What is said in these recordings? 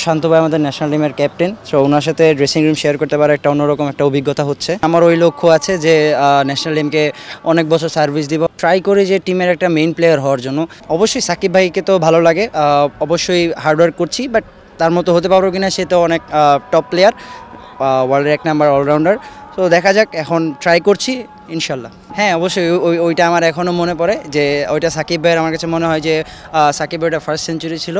শান্ত ভাই আমাদের ন্যাশনাল টিমের ক্যাপ্টেন, সো ওনার সাথে ড্রেসিং রুম শেয়ার করতে পারে একটা অন্যরকম একটা অভিজ্ঞতা হচ্ছে। আমার ওই লক্ষ্য আছে যে ন্যাশনাল টিমকে অনেক বছর সার্ভিস দিব, ট্রাই করি যে টিমের একটা মেইন প্লেয়ার হওয়ার জন্য। অবশ্যই সাকিব ভাইকে তো ভালো লাগে, অবশ্যই হার্ডওয়ার্ক করছি, বাট তার মতো হতে পারবো কিনা সে তো অনেক টপ প্লেয়ার, ওয়ার্ল্ডের 1 নাম্বার অলরাউন্ডার। তো দেখা যাক, এখন ট্রাই করছি ইনশাল্লাহ। হ্যাঁ অবশ্যই ওইটা আমার এখনও মনে পড়ে যে ওইটা সাকিব ভাইয়ের আমার কাছে মনে হয় যে সাকিব ভাইয়ের ফার্স্ট সেঞ্চুরি ছিল,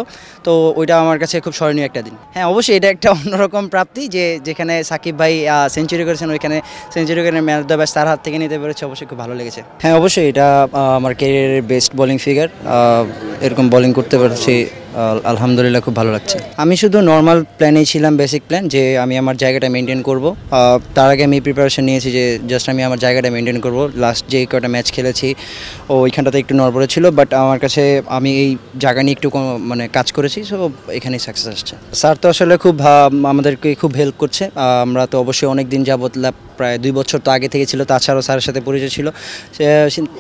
তো ওইটা আমার কাছে খুব স্মরণীয় একটা দিন। হ্যাঁ অবশ্যই এটা একটা অন্যরকম প্রাপ্তি যে যেখানে সাকিব ভাই সেঞ্চুরি করেছেন, ওইখানে সেঞ্চুরি করে ম্যান অফ দ্য ম্যাচ তার হাত থেকে নিতে পেরেছে, অবশ্যই খুব ভালো লেগেছে। হ্যাঁ অবশ্যই এটা আমার ক্যারিয়ারের বেস্ট বোলিং ফিগার, এরকম বোলিং করতে পারছি আলহামদুলিল্লাহ, খুব ভালো লাগছে। আমি শুধু নর্মাল প্ল্যানেই ছিলাম, বেসিক প্ল্যান যে আমি আমার জায়গাটা মেনটেন করব। তার আগে আমি প্রিপারেশন নিয়েছি যে জাস্ট আমি আমার জায়গাটা মেনটেন করব। লাস্ট যে কটা ম্যাচ খেলেছি ওইখানটাতে একটু নড়বড়ে ছিল, বাট আমার কাছে আমি এই জায়গা নিয়ে একটু মানে কাজ করেছি, সো এখানেই সাকসেস আসছে। স্যার তো আসলে খুব আমাদেরকে খুব হেল্প করছে। আমরা তো অবশ্যই অনেক দিন যাবত, প্রায় 2 বছর তো আগে থেকে ছিল, তাছাড়াও স্যারের সাথে পরিচয় ছিল।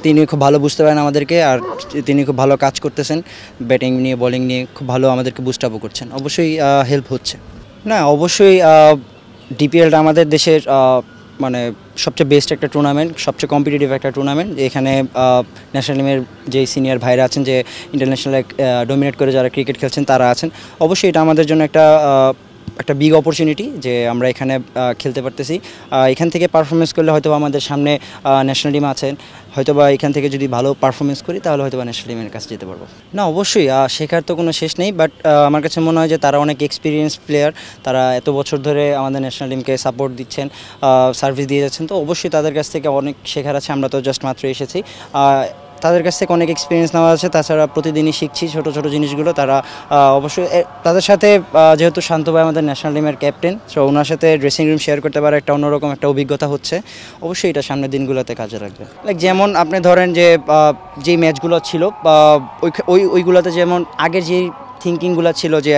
তিনি খুব ভালো বুঝতে পারেন আমাদেরকে, আর তিনি খুব ভালো কাজ করতেছেন ব্যাটিং নিয়ে, বোলিং নিয়ে খুব ভালো আমাদেরকে বুস্ট আপও করছেন, অবশ্যই হেল্প হচ্ছে। না অবশ্যই ডিপিএলটা আমাদের দেশের মানে সবচেয়ে বেস্ট একটা টুর্নামেন্ট, সবচেয়ে কম্পিটিটিভ একটা টুর্নামেন্ট। এখানে ন্যাশনাল টিমের যে সিনিয়র ভাইরা আছেন, যে ইন্টারন্যাশনালে ডমিনেট করে যারা ক্রিকেট খেলছেন তারা আছেন, অবশ্যই এটা আমাদের জন্য একটা বিগ অপরচুনিটি যে আমরা এখানে খেলতে পারতেছি। এখান থেকে পারফরমেন্স করলে হয়তো আমাদের সামনে ন্যাশনাল টিম আছেন, হয়তোবা এখান থেকে যদি ভালো পারফরমেন্স করি তাহলে হয়তো ন্যাশনাল টিমের কাছে যেতে পারবো। না অবশ্যই শেখার তো কোনো শেষ নেই, বাট আমার কাছে মনে হয় যে তারা অনেক এক্সপিরিয়েন্স প্লেয়ার, তারা এত বছর ধরে আমাদের ন্যাশনাল টিমকে সাপোর্ট দিচ্ছেন, সার্ভিস দিয়ে যাচ্ছেন, তো অবশ্যই তাদের কাছ থেকে অনেক শেখার আছে। আমরা তো জাস্ট মাত্র এসেছি, তাদের কাছ থেকে অনেক এক্সপিরিয়েন্স নেওয়া আছে, তাছাড়া প্রতিদিনই শিখছি ছোটো ছোটো জিনিসগুলো। তারা অবশ্যই তাদের সাথে, যেহেতু শান্ত ভাই আমাদের ন্যাশনাল টিমের ক্যাপ্টেন, সো ওনার সাথে ড্রেসিং রুম শেয়ার করতে পারে একটা অন্যরকম একটা অভিজ্ঞতা হচ্ছে, অবশ্যই এটা সামনের দিনগুলোতে কাজে লাগবে। লাইক যেমন আপনি ধরেন যে যেই ম্যাচগুলো ছিল ওইগুলোতে, যেমন আগের যেই থিঙ্কিংগুলো ছিল যে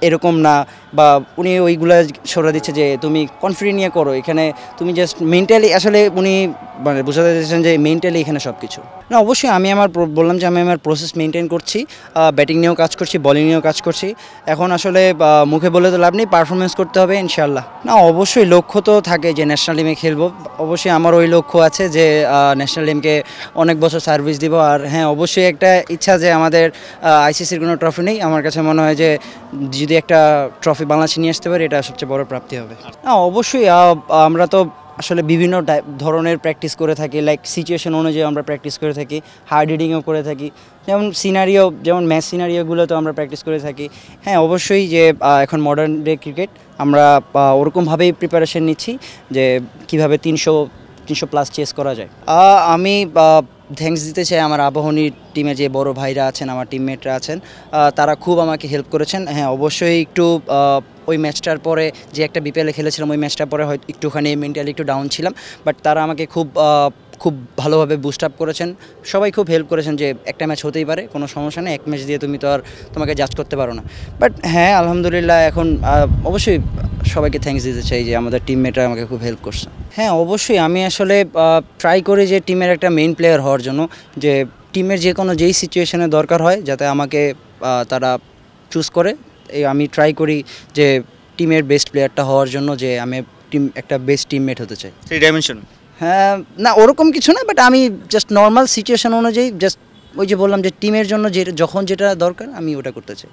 এরকম না, বা উনি ওইগুলো সরে দিচ্ছে যে তুমি কনফিডেন্ট নিয়ে করো, এখানে তুমি জাস্ট মেন্টালি, আসলে উনি মানে বোঝাতে চাইছেন যে মেন্টালি এখানে সব কিছু। না অবশ্যই আমি বললাম যে আমি আমার প্রসেস মেনটেন করছি, ব্যাটিং নিয়েও কাজ করছি, বোলিং নিয়েও কাজ করছি। এখন আসলে মুখে বলে তো লাভ নেই, পারফরমেন্স করতে হবে ইনশাল্লাহ। না অবশ্যই লক্ষ্য তো থাকে যে ন্যাশনাল টিমে খেলবো, অবশ্যই আমার ওই লক্ষ্য আছে যে ন্যাশনাল টিমকে অনেক বছর সার্ভিস দিব। আর হ্যাঁ অবশ্যই একটা ইচ্ছা যে আমাদের আইসিসির কোনো ট্রফি নেই, আমার কাছে মনে হয় যে যদি একটা ট্রফি বাংলাদেশে নিয়ে আসতে পারি এটা সবচেয়ে বড় প্রাপ্তি হবে। অবশ্যই আমরা তো আসলে বিভিন্ন ধরনের প্র্যাকটিস করে থাকি, লাইক সিচুয়েশন অনুযায়ী আমরা প্র্যাকটিস করে থাকি, হার্ড হিটিংও করে থাকি, যেমন ম্যাচ সিনারিওগুলো তো আমরা প্র্যাকটিস করে থাকি। হ্যাঁ অবশ্যই যে এখন মডার্ন ডে ক্রিকেট আমরা ওরকমভাবেই প্রিপারেশন নিচ্ছি যে কীভাবে 300 প্লাস চেস করা যায়। আমি থ্যাঙ্কস দিতে চাই আমার আবাহনী টিমে যে বড় ভাইরা আছেন, আমার টিমমেটরা আছেন, তারা খুব আমাকে হেল্প করেছেন। হ্যাঁ অবশ্যই একটু ওই ম্যাচটার পরে যে একটা বিপিএলে খেলেছিলাম, ওই ম্যাচটার পরে হয়তো একটুখানি মেন্টালি একটু ডাউন ছিলাম, বাট তারা আমাকে খুব ভালোভাবে বুস্ট আপ করেছেন, সবাই খুব হেল্প করেছেন যে একটা ম্যাচ হতেই পারে, কোনো সমস্যা নেই, এক ম্যাচ দিয়ে তুমি তো আর তোমাকে জাজ করতে পারো না। বাট হ্যাঁ আলহামদুলিল্লাহ এখন অবশ্যই সবাইকে থ্যাঙ্কস দিতে চাই যে আমাদের টিমমেটরা আমাকে খুব হেল্প করছে। হ্যাঁ অবশ্যই আমি আসলে ট্রাই করি যে টিমের একটা মেইন প্লেয়ার হওয়ার জন্য, যে টিমের যেই সিচুয়েশনে দরকার হয় যাতে আমাকে তারা চুজ করে, আমি ট্রাই করি যে টিমের বেস্ট প্লেয়ারটা হওয়ার জন্য, যে আমি একটা বেস্ট টিমমেট হতে চাই। 3 ডাইমেনশন? হ্যাঁ না ওরকম কিছু না, বাট আমি জাস্ট নর্মাল সিচুয়েশন অনুযায়ী, জাস্ট ওই যে বললাম যে টিমের জন্য যখন যেটা দরকার আমি ওটা করতে চাই।